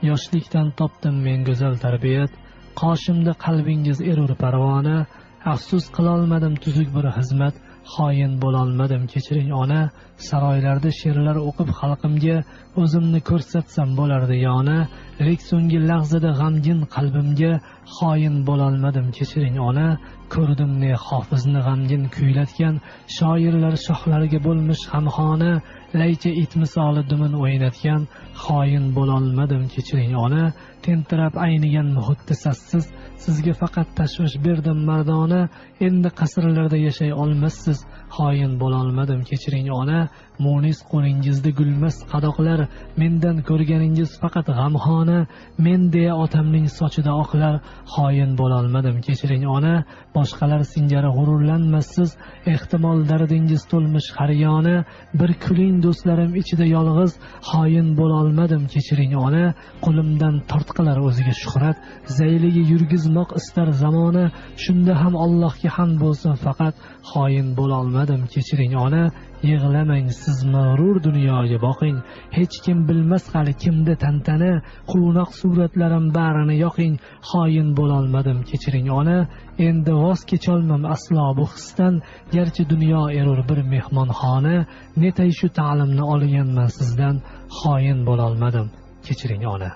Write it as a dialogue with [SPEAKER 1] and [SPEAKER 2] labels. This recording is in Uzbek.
[SPEAKER 1] yoshlikdan topdim men go'zal tarbiyat, qoshimda qalbingiz erur parvona, afsus qilolmadim tuzuk bir xizmat, xoin bo'lolmadim kechiring ona, saroylarda she'rlar o'qib xalqimga o'zimni ko'rsatsam bo'lardi yona, lek so'nggi lahzada g'amgin qalbimga xoin bo'lolmadim kechiring ona, ko'rdim ne hofizni g'amgin kuylatgan, shoirlar shohlariga bo'lmish hamxona, laycha it misoli dumin o'ynatgan, xoin bo'lolmadim kechiring ona, tentirab aynigan muhitda sassiz, sizga faqat tashvish berdim mardona, endi qasrlarda yashay olmassiz, xoin bo'lolmadim kechiring ona, munis qo'lingizda gulmas qadoqlar, mendan ko'rganingiz faqat g'amxona, men deya otamning sochida oqlar, xoin bo'lolmadim kechiring ona, boshqalar singari g'ururlanmassiz, ehtimol dardingiz to'lmish har yona, bir kuling do'stlarim ichida yolg'iz, xoin bo'lolmadim kechiring ona, qo'limdan tortqilar o'ziga shuhrat, zayligi yurgizmoq istar zamona, shunda ham Allohga hamd bo'lsin faqat, xoin bo'lolmadim kechiring ona, yig'lamang siz mag'rur dunyoga boqing, hech kim bilmas hali kimda tantana, quvnoq suratlarim barini yoqing, xoin bo'lolmadim kechiring ona, endi voz kecholmam aslo bu hisdan, garchi dunyo erur bir mehmonxona, netay shu ta'limni olganman sizdan, xoin bo'lolmadim kechiring ona.